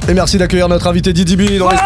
Et merci d'accueillir notre invité Didi B dans les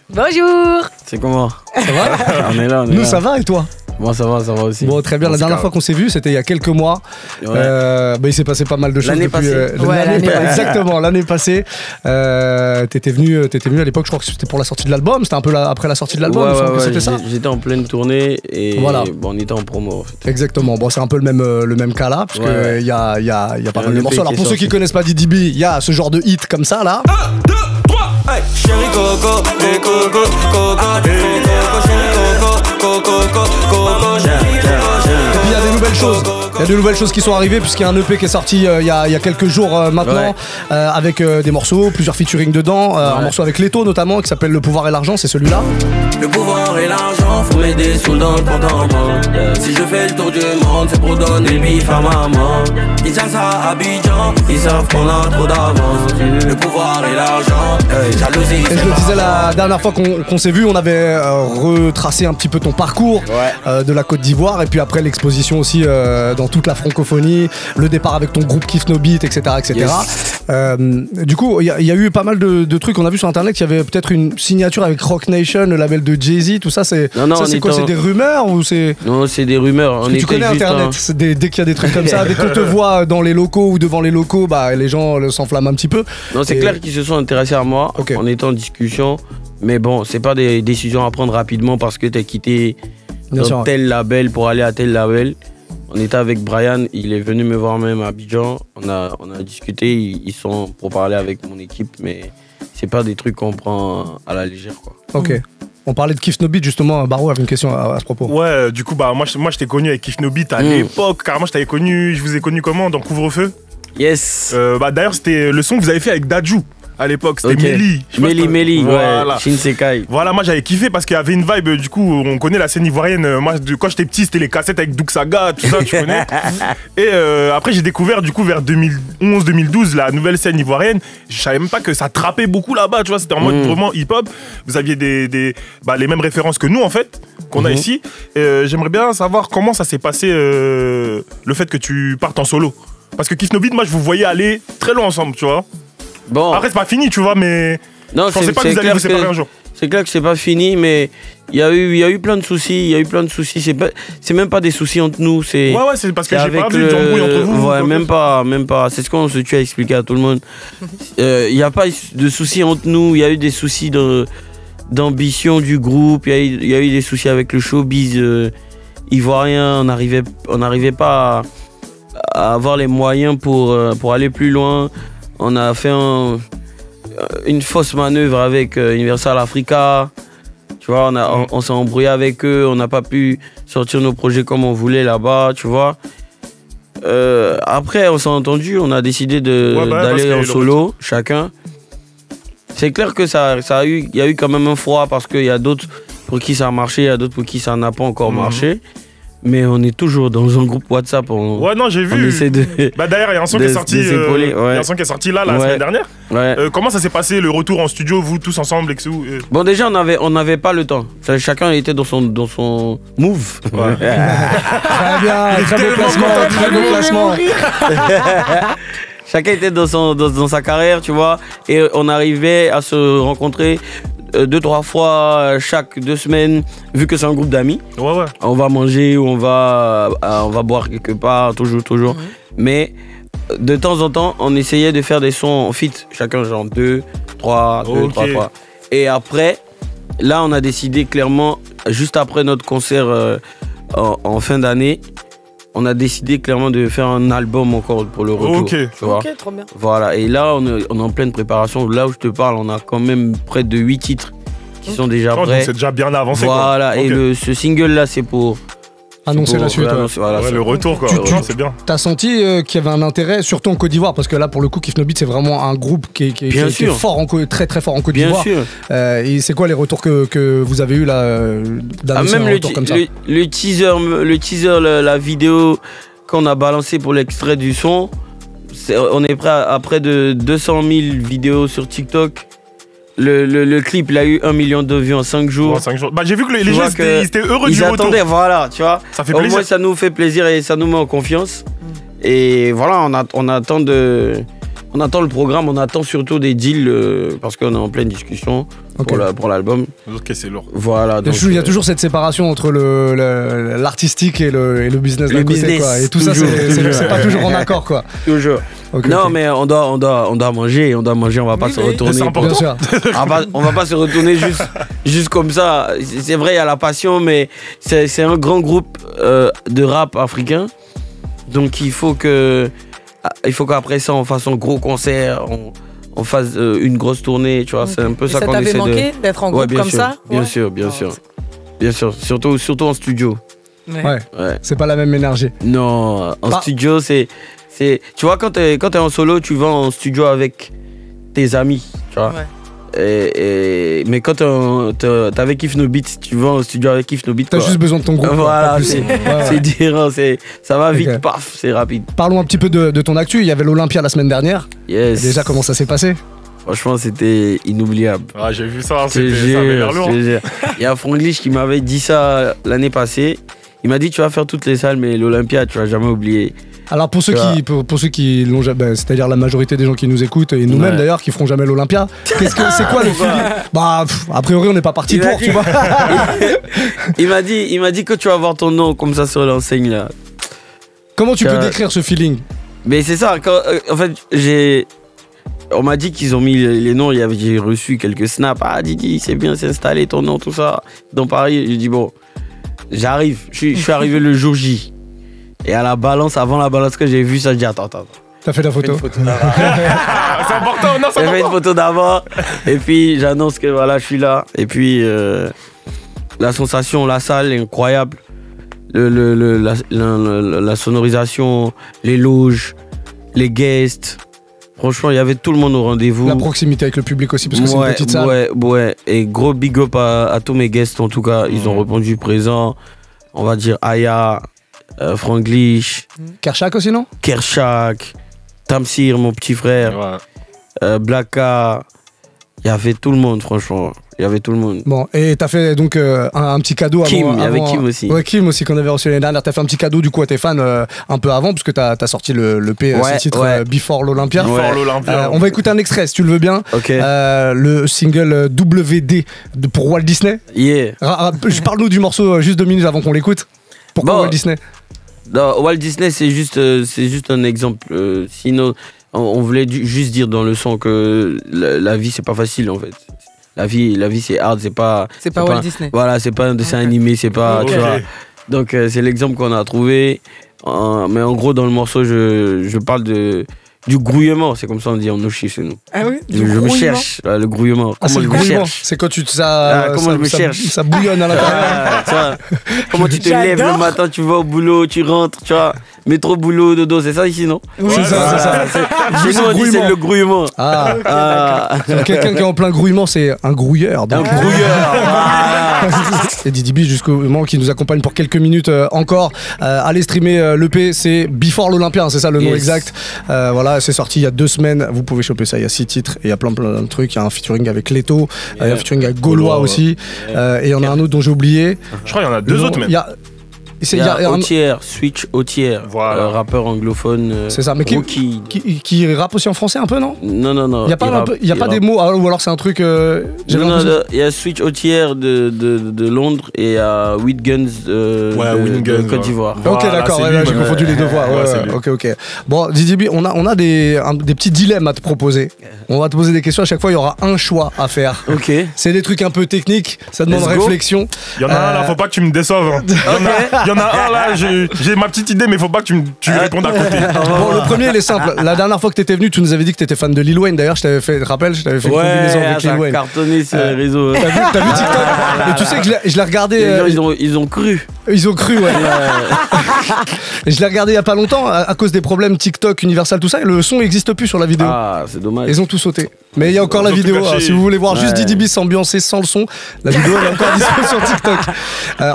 Bonjour. C'est comment? Ça va? On est là, Nous ça va et toi? Moi ça va aussi. Bon très bien, la dernière fois qu'on s'est vu c'était il y a quelques mois. Il s'est passé pas mal de choses l'année depuis passée. exactement, l'année passée. T'étais venu à l'époque, je crois que c'était pour la sortie de l'album, c'était un peu après la sortie de l'album, c'était ça. J'étais en pleine tournée et voilà. Bon, on était en promo en fait. Exactement, bon c'est un peu le même cas là, parce que il y a pas mal de morceaux. Alors pour ceux qui connaissent pas Didi B, il y a ce genre de hit comme ça là. 1, 2, 3, hey. Chéri Coco, hey, Coco, Coco, hey, Coco, chéri Coco, Coco, Coco, chéri Coco. Et puis il y a des nouvelles choses. Il y a de nouvelles choses qui sont arrivées puisqu'il y a un EP qui est sorti il y a quelques jours maintenant avec des morceaux, plusieurs featuring dedans, un morceau avec Leto notamment qui s'appelle Le pouvoir et l'argent, c'est celui-là. Le pouvoir et l'argent font mettre des sous dans le compte en banque. Si je fais le tour du monde, c'est pour donner le bif à maman. Ils savent ça à Abidjan, ils savent qu'on a trop d'avance. Le pouvoir et l'argent, jalousie. Et je le disais la dernière fois qu'on s'est vu, on avait retracé un petit peu ton parcours de la Côte d'Ivoire et puis après l'exposition aussi dans toute la francophonie, le départ avec ton groupe Kiff No Beat, etc. Yes. Du coup, il y a eu pas mal de trucs. On a vu sur internet qu'il y avait peut-être une signature avec Roc Nation, le label de Jay-Z, tout ça. C'est quoi? C'est des rumeurs ou c'est... Non, c'est des rumeurs. Parce que tu connais internet. Dès qu'il y a des trucs comme ça, dès qu'on te voit dans les locaux ou devant les locaux, bah les gens s'enflamment un petit peu. Non, c'est clair qu'ils se sont intéressés à moi en étant en discussion. Mais bon, c'est pas des décisions à prendre rapidement parce que t'as quitté tel label pour aller à tel label. On était avec Brian, il est venu me voir même à Abidjan. On a discuté, ils sont pour parler avec mon équipe, mais c'est pas des trucs qu'on prend à la légère, quoi. Ok. On parlait de Kiff No Beat justement, Barou avait une question à ce propos. Ouais, du coup, moi je t'ai connu avec Kiff No Beat à l'époque. Carrément, je vous ai connu comment? Dans Couvre-feu? Yes. D'ailleurs, c'était le son que vous avez fait avec Dadju. À l'époque, c'était Méli, voilà. Ouais, Shinsekai. Voilà, moi j'avais kiffé parce qu'il y avait une vibe, du coup, on connaît la scène ivoirienne. Moi, quand j'étais petit, c'était les cassettes avec Douk Saga, tout ça, tu connais. Et après, j'ai découvert, du coup, vers 2011-2012, la nouvelle scène ivoirienne. Je savais même pas que ça trappait beaucoup là-bas, tu vois, c'était en mode vraiment hip-hop. Vous aviez les mêmes références que nous, en fait, qu'on a ici. Et j'aimerais bien savoir comment ça s'est passé, le fait que tu partes en solo. Parce que Kiff No Beat, moi, je vous voyais aller très loin ensemble, tu vois. Bon. Après, c'est pas fini, tu vois, mais non, je pensais pas que vous alliez vous séparer un jour. C'est clair que c'est pas fini, mais il y a eu plein de soucis. C'est même pas des soucis entre nous. C'est c'est parce que j'ai pas vu d'embrouille entre vous. Ouais, même pas. C'est ce qu'on se tue à expliquer à tout le monde. Il y a pas de soucis entre nous. Il y a eu des soucis d'ambition du groupe. Il y a eu des soucis avec le showbiz ivoirien. On n'arrivait pas à avoir les moyens pour aller plus loin. On a fait une fausse manœuvre avec Universal Africa. Tu vois, on s'est embrouillé avec eux. On n'a pas pu sortir nos projets comme on voulait là-bas, tu vois. Après, on s'est entendu. On a décidé d'aller en solo, chacun. C'est clair que il y a eu quand même un froid parce qu'il y a d'autres pour qui ça a marché, il y a d'autres pour qui ça n'a pas encore marché. Mais on est toujours dans un groupe WhatsApp. J'ai vu. D'ailleurs, il y a un son qui est sorti. Il y a un son qui est sorti la semaine dernière. Comment ça s'est passé le retour en studio, vous tous ensemble, Exou? Bon, déjà, on n'avait pas le temps. Chacun était dans son move. Très bien, très beau placement. Chacun était dans sa carrière, tu vois. Et on arrivait à se rencontrer 2-3 fois chaque 2 semaines, vu que c'est un groupe d'amis. On va manger ou on va boire quelque part, toujours. Mais de temps en temps, on essayait de faire des sons en feat, chacun genre 2, 3 fois. Et après, là, on a décidé clairement, juste après notre concert en fin d'année, on a décidé clairement de faire un album encore pour le retour. Tu vois. Ok, trop bien. Voilà, et là, on est en pleine préparation. Là où je te parle, on a quand même près de 8 titres qui sont déjà prêts. Donc c'est déjà bien avancé. Voilà, et ce single-là, c'est pour annoncer la suite. Voilà, le retour, quoi. C'est bien. T'as senti qu'il y avait un intérêt, surtout en Côte d'Ivoire, parce que là, pour le coup, Kiff No Beat, c'est vraiment un groupe qui est fort très très fort en Côte d'Ivoire. Bien sûr. Et c'est quoi les retours que vous avez eu là d'annoncer un retour comme ça? Le teaser, la vidéo qu'on a balancé pour l'extrait du son, on est prêt à près de 200 000 vidéos sur TikTok. Le clip, il a eu 1 million de vues en 5 jours. J'ai vu que les gens étaient heureux du retour. Ils attendaient, voilà, tu vois. Ça fait plaisir. Au moins, ça nous fait plaisir et ça nous met en confiance. Et voilà, on attend On attend le programme, on attend surtout des deals parce qu'on est en pleine discussion pour l'album. Ok, c'est lourd. Voilà. Il y a toujours cette séparation entre l'artistique et le business d'un côté, quoi. Et tout ça, c'est pas toujours en accord, quoi. Toujours. Non, mais on doit manger, on va pas se retourner. C'est important. Bien sûr. On va pas se retourner juste comme ça. C'est vrai, il y a la passion, mais c'est un grand groupe de rap africain. Donc il faut qu'après ça, on fasse un gros concert, on fasse une grosse tournée, tu vois. C'est un peu ça qu'on essaie de... Ça t'avait manqué d'être en groupe comme ça? Bien sûr. Bien sûr, surtout en studio. Ouais. C'est pas la même énergie. Non, en studio, c'est... Tu vois, quand t'es en solo, tu vas en studio avec tes amis, tu vois. Mais quand t'es avec Kif No Beat, tu vas en studio avec Kif No Beat. T'as juste besoin de ton groupe. Voilà, c'est différent, ça va vite, paf, c'est rapide. Parlons un petit peu de ton actu. Il y avait l'Olympia la semaine dernière. Yes. Déjà, comment ça s'est passé? Franchement, c'était inoubliable. Ah, j'ai vu ça, ça avait l'air lourd. Il y a Franglish qui m'avait dit ça l'année passée. Il m'a dit, tu vas faire toutes les salles, mais l'Olympia, tu vas jamais oublier. Alors pour ceux qui l'ont jamais, c'est-à-dire la majorité des gens qui nous écoutent et nous-mêmes d'ailleurs qui feront jamais l'Olympia, c'est quoi le feeling? Bah a priori on n'est pas parti pour, tu vois. il m'a dit que tu vas voir ton nom comme ça sur l'enseigne là. Comment tu peux décrire ce feeling? Mais c'est ça, en fait on m'a dit qu'ils ont mis les noms, j'ai reçu quelques snaps. Ah Didi, c'est bien, c'est installé ton nom, tout ça dans Paris. J'ai dit bon, j'arrive, je suis arrivé le jour J. Et à la balance, avant la balance que j'ai vu ça, j'ai dit attends. T'as fait la photo? C'est important, non, c'est important. J'ai fait une photo d'avant. Et puis j'annonce que voilà, je suis là. Et puis la sensation, la salle est incroyable. La sonorisation, les loges, les guests. Franchement, il y avait tout le monde au rendez-vous. La proximité avec le public aussi, parce que c'est une petite salle. Ouais. Et gros big up à tous mes guests en tout cas. Ils ont répondu présent. On va dire Aya. Franglish, Kershak aussi, non? Kershak, Tamsir, mon petit frère, Blacka. Il y avait tout le monde, franchement. Il y avait tout le monde. Bon, et t'as fait donc un petit cadeau Kim, il y avait Kim aussi. Ouais, Kim aussi qu'on avait reçu l'année dernière. T'as fait un petit cadeau du coup à tes fans un peu avant, parce que t'as sorti le titre Before l'Olympia. On va écouter un extrait si tu le veux bien. Okay. Le single WD pour Walt Disney. Yeah. Parle-nous du morceau juste 2 minutes avant qu'on l'écoute. Pourquoi Walt Disney? Non, Walt Disney, c'est juste un exemple. Sinon, on voulait juste dire dans le son que la vie, c'est pas facile en fait. La vie c'est hard, c'est pas Walt Disney. Voilà, c'est pas un dessin animé, c'est pas. Tu vois. Donc, c'est l'exemple qu'on a trouvé. Mais en gros, dans le morceau, je parle du grouillement, c'est comme ça on dit en Oshi chez nous. Ah oui? Je me cherche, le grouillement. Comment je me cherche? C'est quand comment je me cherche? Ça bouillonne à l'intérieur. Comment tu te lèves le matin, tu vas au boulot, tu rentres, tu vois. Métro, boulot, dodo, c'est ça ici, non? Oui, c'est ça. Chez nous, on dit c'est le grouillement. Quelqu'un qui est en plein grouillement, c'est un grouilleur. Un grouilleur. Et Didi B jusqu'au moment qui nous accompagne pour quelques minutes encore. Allez streamer l'EP, c'est Before l'Olympia, c'est ça le nom exact. Voilà, c'est sorti il y a 2 semaines. Vous pouvez choper ça, il y a 6 titres et il y a plein de trucs. Il y a un featuring avec Leto, il y a un featuring avec Gaulois aussi. Et il y en a un autre dont j'ai oublié. Je crois qu'il y en a 2 autres même. Il y a Autière, Switch Autière, rappeur anglophone. C'est ça, mais qui rappe aussi en français un peu, non? Non. Il n'y a pas des mots, ou alors c'est un truc. Il y a Switch Autière de Londres et il y a Whitguns de Côte d'Ivoire. Ok, d'accord, j'ai confondu les 2 voix. Ok. Bon, Didi B, on a des petits dilemmes à te proposer. On va te poser des questions, à chaque fois il y aura un choix à faire. Ok. C'est des trucs un peu techniques, ça demande réflexion. Il y en a un là, faut pas que tu me déçoives. Il y en a un là, j'ai ma petite idée, mais faut pas que tu répondes à côté. Bon, le premier, il est simple. La dernière fois que t'étais venu, tu nous avais dit que t'étais fan de Lil Wayne. D'ailleurs, je t'avais fait une combinaison avec Lil Wayne. Cartonné sur les réseaux. T'as vu TikTok? Et tu sais que je l'ai regardé. Les gens, ils ont cru. Ils ont cru, ouais. Et je l'ai regardé il y a pas longtemps à cause des problèmes TikTok, Universal, tout ça. Et le son n'existe plus sur la vidéo. Ah, c'est dommage. Ils ont tout sauté. Mais il y a encore la vidéo. Si vous voulez voir juste Didi B s'ambiancer sans le son, la vidéo elle est encore disponible sur TikTok.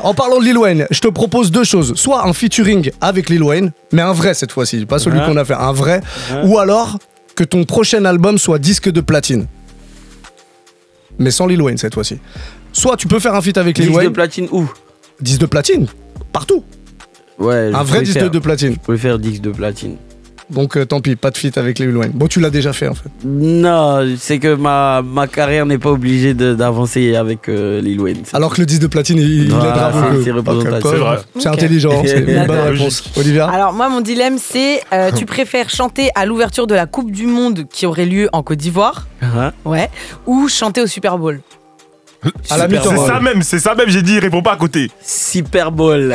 En parlant de Lil Wayne, je te propose 2 choses. Soit un featuring avec Lil Wayne, mais un vrai cette fois-ci, pas celui qu'on a fait, un vrai. Ou alors que ton prochain album soit disque de platine. Mais sans Lil Wayne cette fois-ci. Soit tu peux faire un feat avec Lil Wayne. Disque de platine où? Disque de platine, partout. Ouais. Un vrai disque de platine. Je préfère disque de platine. Donc tant pis, pas de feat avec Lil Wayne. Bon, tu l'as déjà fait en fait. Non, c'est que ma carrière n'est pas obligée d'avancer avec Lil Wayne. Alors que le disque de platine, il aidera beaucoup. C'est représentatif. C'est vrai. C'est intelligent, c'est une bonne réponse. Olivia? Alors moi, mon dilemme, c'est tu préfères chanter à l'ouverture de la Coupe du Monde qui aurait lieu en Côte d'Ivoire, ouais, ou chanter au Super Bowl? À la mi-temps. C'est ça même, j'ai dit, réponds pas à côté. Super Bowl.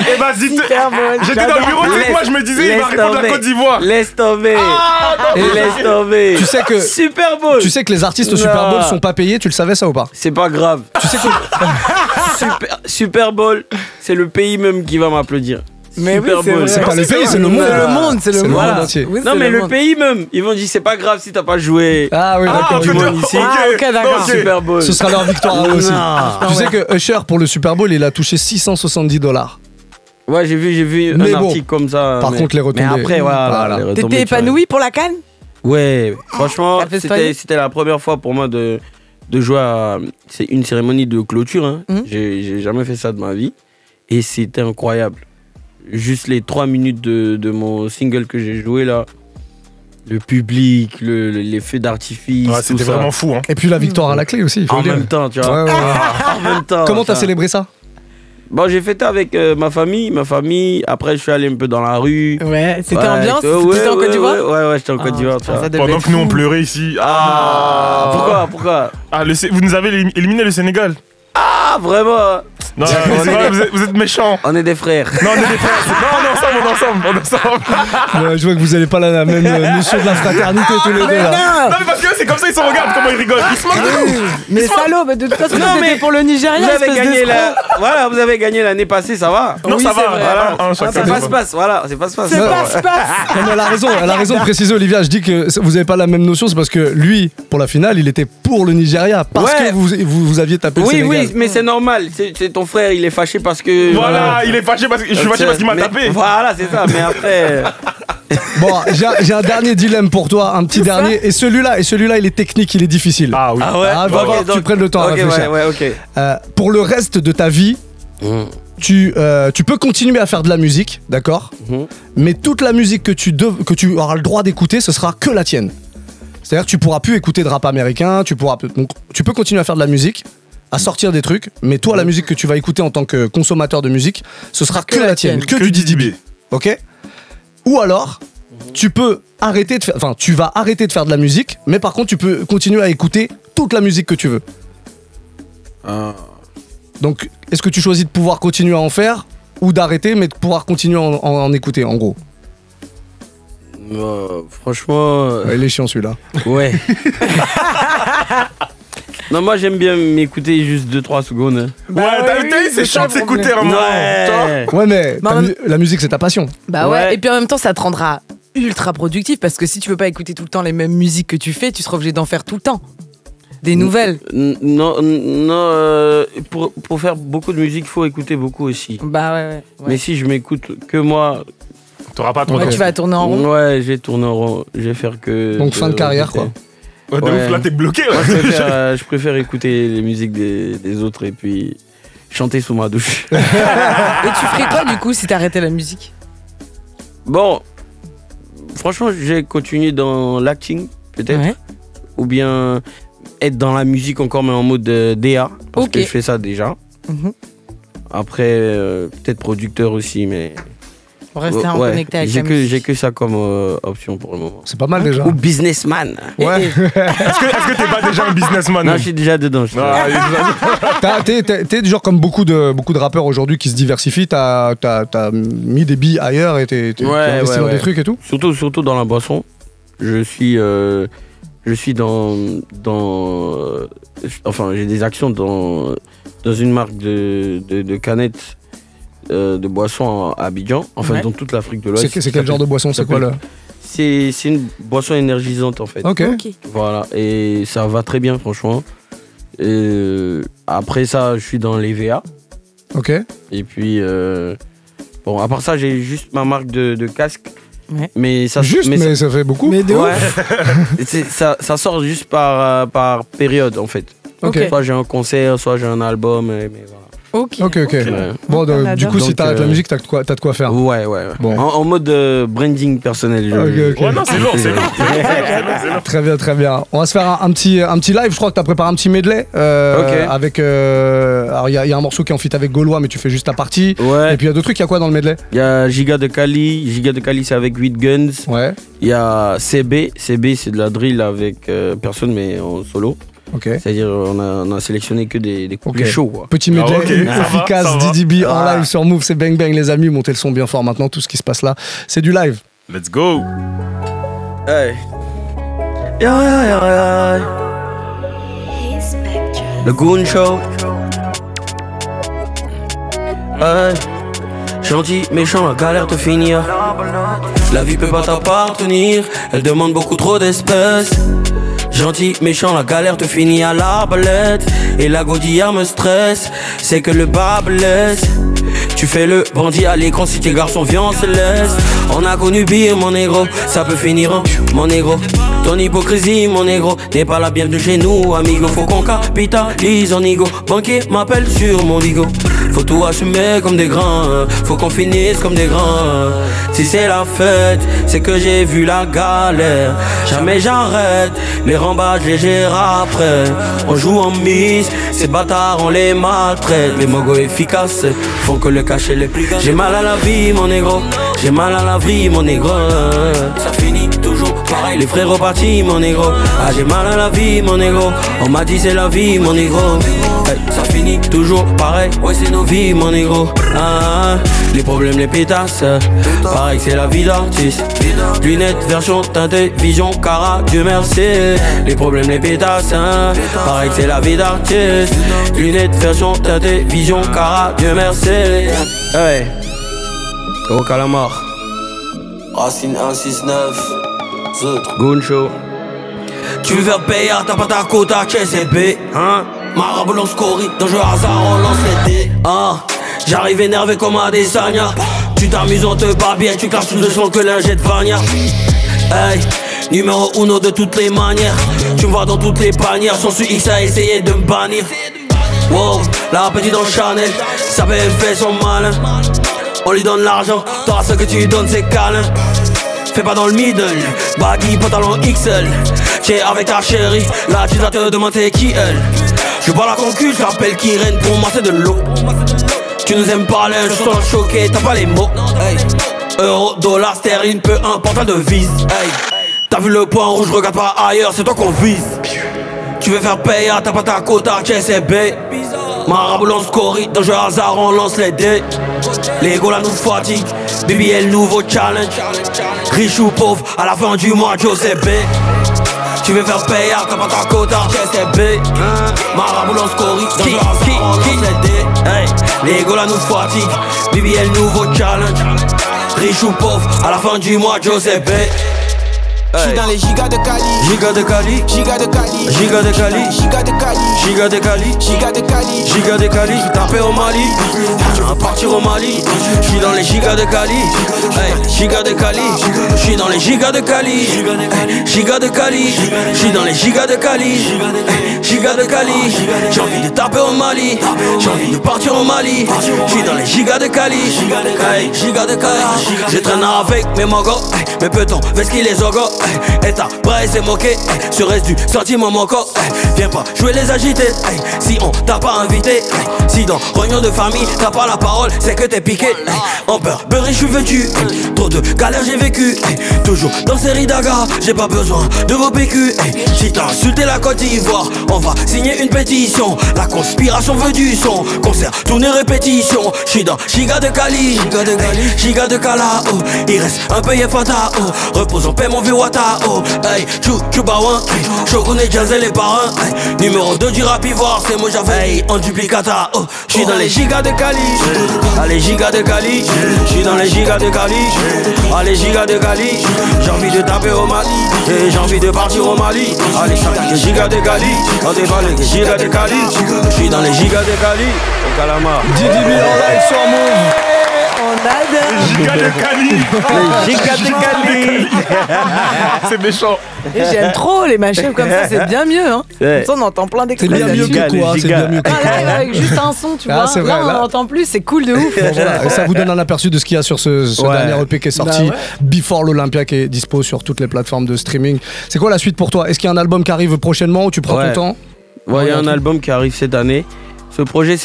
Eh ben, j'étais dans le bureau, tu sais quoi, je me disais, il va répondre la Côte d'Ivoire. Laisse tomber. Laisse tomber. Tu sais que Super Bowl. Tu sais que les artistes au Super Bowl sont pas payés, tu le savais ça ou pas? C'est pas grave. Tu sais que Super Bowl, c'est le pays même qui va m'applaudir. Mais Super oui, Bowl. c'est pas le pays, c'est le monde. C'est le monde entier. Oui, non, mais le monde. pays même, ils vont dire c'est pas grave si t'as pas joué. Ah oui, d'accord. du monde ici. Ok, d'accord. Super Bowl. Ce sera leur victoire à eux aussi. Tu sais que Usher pour le Super Bowl, il a touché $670. Ouais, j'ai vu Mais un bon, article comme ça. par contre, les retombées. Mais après, voilà. les retombées, T'étais épanoui pour la CAN? Ouais, franchement, T'as festoyé? c'était la première fois pour moi de jouer à c'est une cérémonie de clôture. Hein. J'ai jamais fait ça de ma vie. Et c'était incroyable. Juste les 3 minutes de mon single que j'ai joué là. Le public, les feux d'artifice. Ouais, c'était vraiment fou. Hein. Et puis la victoire à la clé aussi, il faut En le dire. même temps, tu vois. Ouais. En même temps. Comment t'as célébré ça? Bon, j'ai fêté avec ma famille. Après, je suis allé un peu dans la rue. Ouais, c'était ambiance. Ouais, T'étais en Côte d'Ivoire? Ouais, j'étais en Côte d'Ivoire. tu vois. Pendant que nous on pleurait ici. Pourquoi Vous nous avez éliminé le Sénégal. Ah, vraiment? Non, c'est vrai, vous êtes méchants. On est des frères. Non, on est des frères. On est ensemble. Ouais, je vois que vous avez pas la même notion de la fraternité tous les deux là. Non, mais parce que c'est comme ça, ils se regardent comment ils rigolent. Ils se moquent de nous. Mais salaud, de toute façon, Non, mais pour le Nigeria, vous avez gagné l'année passée, ça va. Non, Oui, ça c'est va. vrai. Voilà. C'est passe-passe, voilà, c'est passe-passe. C'est passe. Non, mais elle a raison de préciser, Olivia. Je dis que vous avez pas la même notion, c'est parce que lui, pour la finale, il était pour le Nigeria parce que vous aviez tapé le Sénégal. Oui, mais c'est normal. C'est ton frère, il est fâché parce que. Voilà, il est fâché parce que je suis fâché parce qu'il m'a tapé. Voilà, c'est ça. Mais après. Bon, j'ai un dernier dilemme pour toi, un petit dernier. Et celui-là, il est technique, il est difficile. Ah oui. Ah ouais. Va falloir que tu prennes le temps à réfléchir. Ok. Pour le reste de ta vie, tu peux continuer à faire de la musique, d'accord? Mais toute la musique que tu auras le droit d'écouter, ce sera que la tienne. C'est-à-dire que tu pourras plus écouter de rap américain, donc tu peux continuer à faire de la musique, à sortir des trucs, mais toi, la musique que tu vas écouter en tant que consommateur de musique, ce sera que la tienne, que du Didi B. Ok? Ou alors, tu vas arrêter de faire de la musique, mais par contre, tu peux continuer à écouter toute la musique que tu veux. Donc, est-ce que tu choisis de pouvoir continuer à en faire ou d'arrêter, mais de pouvoir continuer à en écouter, en gros? Franchement. Il est chiant celui-là. Ouais. Non, moi j'aime bien m'écouter juste 2-3 secondes. Hein. Ouais, t'as vu, c'est chiant de s'écouter un moment. Ouais, mais la musique, c'est ta passion. Bah ouais, et puis en même temps, ça te rendra ultra productif parce que si tu veux pas écouter tout le temps les mêmes musiques que tu fais, tu seras obligé d'en faire tout le temps. Des nouvelles. Non, pour faire beaucoup de musique, il faut écouter beaucoup aussi. Bah ouais. Mais si je m'écoute que moi. T'auras pas trop tu vas tourner en rond. Ouais, je vais tourner en rond. Je vais faire que. Donc fin de carrière, quoi. Ouais, de ouf, là t'es bloqué. Moi, je préfère écouter les musiques des autres et puis chanter sous ma douche. Et tu ferais quoi du coup si t'arrêtais la musique? Bon, franchement, j'ai continué dans l'acting peut-être, ou bien être dans la musique encore mais en mode DA parce que je fais ça déjà. Après, peut-être producteur aussi, mais. Pour rester en connecté avec la musique. J'ai que ça comme option pour le moment. C'est pas mal déjà. Ou businessman. Ouais. Est-ce que t'es pas déjà un businessman? Non, je suis déjà dedans. T'es genre comme beaucoup de rappeurs aujourd'hui qui se diversifient. T'as mis des billes ailleurs et t'es investi dans des trucs et tout. Surtout dans la boisson. Je suis enfin, j'ai des actions dans une marque de canettes. De boissons à Abidjan, enfin dans toute l'Afrique de l'Ouest. C'est quel genre de boisson? C'est quoi C'est une boisson énergisante en fait. Ok. Voilà, et ça va très bien franchement. Après ça, je suis dans les VA. Ok. Et puis, bon, à part ça, j'ai juste ma marque de casque. Ouais. Mais ça fait beaucoup. Mais de ça sort juste par période en fait. Ok. Soit j'ai un concert, soit j'ai un album, mais voilà. Ok. Bon, du coup, si t'arrêtes la musique, t'as de quoi faire. Ouais. Bon. En mode branding personnel. Ok. Ouais, non, c'est lourd. Très bien. On va se faire un petit live. Je crois que t'as préparé un petit medley. Avec. Alors, il y a un morceau qui est en feat avec Gaulois, mais tu fais juste ta partie. Ouais. Et puis, il y a d'autres trucs. Il y a quoi dans le medley? Il y a Giga de Cali. Giga de Cali, c'est avec 8 Guns. Ouais. Il y a CB. CB, c'est de la drill avec personne, mais en solo. C'est-à-dire on a sélectionné que des couplets chauds. Quoi. Petit medley efficace, DDB en live sur Move, c'est bang bang les amis, montez le son bien fort maintenant, tout ce qui se passe là, c'est du live. Let's go. Hey. Le Goon Show. Hey. Gentil, méchant, la galère te finir. La vie peut pas t'appartenir, elle demande beaucoup trop d'espèces. Gentil, méchant, la galère te finit à l'arbalète. Et la godillard me stresse, c'est que le bas blesse. Tu fais le bandit à l'écran si tes garçons viennent en céleste. On a connu pire mon négro, ça peut finir en mon négro. Ton hypocrisie mon négro, n'est pas la bienvenue chez nous amigo. Faut qu'on capitalise en ego, banquier m'appelle sur mon bigot. Faut tout assumer comme des grands, faut qu'on finisse comme des grands. Si c'est la fête, c'est que j'ai vu la galère. Jamais j'arrête, les rembages les gère après. On joue en mise, ces bâtards on les maltraite. Les mogos efficaces font que le cachet les plus. J'ai mal à la vie mon négro, j'ai mal à la vie mon négro. Ça finit toujours pareil, les frères repartis mon négro. Ah j'ai mal à la vie mon négro, on m'a dit c'est la vie mon négro. Hey, ça finit toujours pareil, ouais c'est nos vies mon négro. Les problèmes les pétasses, pareil que c'est la vie d'artiste. Lunettes version teintée, vision cara, Dieu merci. Les problèmes les pétasses, pareil que c'est la vie d'artiste. Lunettes version teintée, vision cara, Dieu merci. Hey, au calamar. Racine 169, Goon Show. Tu veux faire payer, t'as pas ta quota, KCB, hein? Marabout lance Cory, dans jeu hasard on lance les dés. J'arrive énervé comme Adesanya. Tu t'amuses, on te bat bien, tu classes tout de son que l'ingé de Vania. Hey, numéro 1 de toutes les manières. Tu me vois dans toutes les bannières, sans su X a essayé de me bannir. Wow, la petite dans Chanel, sa belle fait son malin. On lui donne l'argent, toi ce que tu donnes c'est câlin. Fais pas dans le middle, baggy, pantalon XL. T'es avec ta chérie, là tu dois te demander qui elle. Je bois la concu, je l'appelle Kiren, pour moi c'est de l'eau. Tu nous aimes pas, je suis choqué, t'as pas les mots. Hey. Euro, dollar, sterling, peu importe la devise. Hey. T'as vu le point rouge, regarde pas ailleurs, c'est toi qu'on vise. Tu veux faire payer, t'as pas ta quota, KCB. Marabout lance Cory, dans jeu hasard on lance les dés. Les gars là nous fatigue, BBL nouveau challenge. Riche ou pauvre, à la fin du mois, Joseph B. Tu veux faire payer, t'as pas ta quota, KCB. Marabout lance Cory, dans jeu hasard on lance les dés. Hey. Les gars là nous fatigue, BBL nouveau challenge. Riche ou pauvre, à la fin du mois, Joseph B. J'suis dans les gigas de Cali. Giga de Cali. Giga de Cali. Giga de Cali. Giga de Cali. Giga de Cali. Giga de Cali. Giga de Cali. Tapé au Mali. Tu vas partir au Mali. J'suis dans les gigas de Cali. Hey, giga de Cali. J'suis dans les gigas de Cali. Giga de Cali. J'suis dans les gigas de Cali. Giga de Cali. J'ai envie de taper au Mali. J'ai envie de partir au Mali. J'suis dans les gigas de Cali. Hey, giga de Cali. Je traîne avec mes mogos. Mes petons, vest qu'il les ogos. Et ta braille c'est moqué, ce reste du sentiment manquant. Viens pas jouer les agités, si on t'a pas invité. Si dans réunion de famille t'as pas la parole, c'est que t'es piqué. En peur, beurré je suis vêtu, trop de galères j'ai vécu. Toujours dans ces ridagas, j'ai pas besoin de vos PQ. Si t'as insulté la Côte d'Ivoire, on va signer une pétition. La conspiration veut du son, concert, tournée, répétition. J'suis dans Giga de Cali, Giga de Cala, oh. Il reste un peu Yefata, oh. Repose en paix mon vieux Wata, oh. Hey, Choubawan, Shogun et Jazel les parrains. Numéro 2 du rap ivoire, c'est moi j'avais en duplicata, oh. J'suis dans les gigas de Cali, allez gigas de Cali. J'suis dans les gigas de Cali, allez gigas de Cali. J'ai envie de taper au Mali, et j'ai envie de partir au Mali. Allez les gigas de Cali, on déballe les gigas de Cali. J'suis dans les gigas de Cali, au Calamar. DDB en live sur Move. adore. Giga de Cali. Les gigas de Cali. C'est méchant. Et j'aime trop les machins comme ça, c'est bien mieux. Hein. Ouais. Ça, on entend plein C'est d'extraits. bien mieux gigas, que quoi? les C'est bien gigas. mieux que Ah, quoi? là, avec juste un son, tu Ah, vois. c'est vrai, Là, on là. n'entend plus, c'est cool de ouf. Bon, voilà. Et ça vous donne un aperçu de ce qu'il y a sur ce Ouais. dernier EP qui est sorti, Bah ouais. Before l'Olympia, qui est dispo sur toutes les plateformes de streaming. C'est quoi la suite pour toi? Est-ce qu'il y a un album qui arrive prochainement ou tu prends Ouais. ton temps? Ouais, il y a un album qui arrive cette année. Ce projet,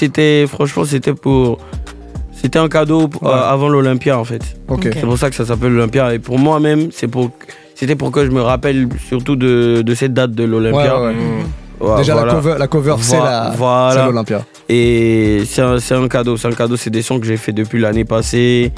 franchement, c'était un cadeau avant l'Olympia en fait. Ok. C'est pour ça que ça s'appelle l'Olympia. Et pour moi-même, c'était pour que je me rappelle surtout de cette date de l'Olympia. Ouais, ouais. Ouais, Déjà voilà. la cover c'est Voilà. l'Olympia. Et c'est un cadeau. C'est un cadeau. C'est des sons que j'ai fait depuis l'année passée.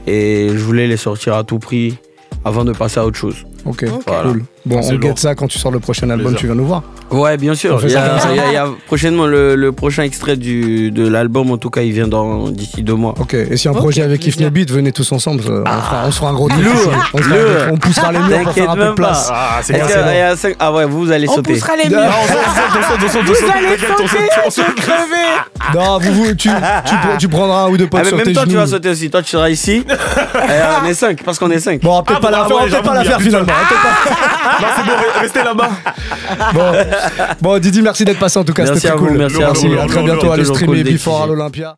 Et je voulais les sortir à tout prix avant de passer à autre chose. Ok, Voilà. cool. Bon, C'est on lourd. guette ça quand tu sors le prochain album, Plaisir. tu viens nous voir. Ouais, bien sûr. On fait Il y, ça comme ça. il y a prochainement le prochain extrait de l'album. En tout cas, il vient d'ici 2 mois. Ok, et si un Ok, projet avec plaisir. If No Beat, venez tous ensemble, on se fera un gros truc. Lourd, ici. lourd. On poussera les murs pour faire un peu de T'inquiète place. Ah, c'est Est-ce bien. que- c'est bon. il y a 5 Ah ouais, vous allez On sauter. poussera les Non, murs. Vous allez sauter, crever. Non, tu prendras un ou deux potes Ah, mais sur même tes toi, tu genoux. vas sauter aussi. Toi, tu seras ici. Et on est 5, parce qu'on est 5. Bon, on va peut-être Ah, pas la bah, faire, on va ouais, peut-être pas j'avoue, la il y a faire plus de finalement. Non, c'est bon, restez là-bas. Bon, Didi, merci d'être passé en tout cas, Merci c'était à très vous, cool. merci à Merci, vous. à très bientôt, Toujours allez cool streamer d'être Before ici. à l'Olympia.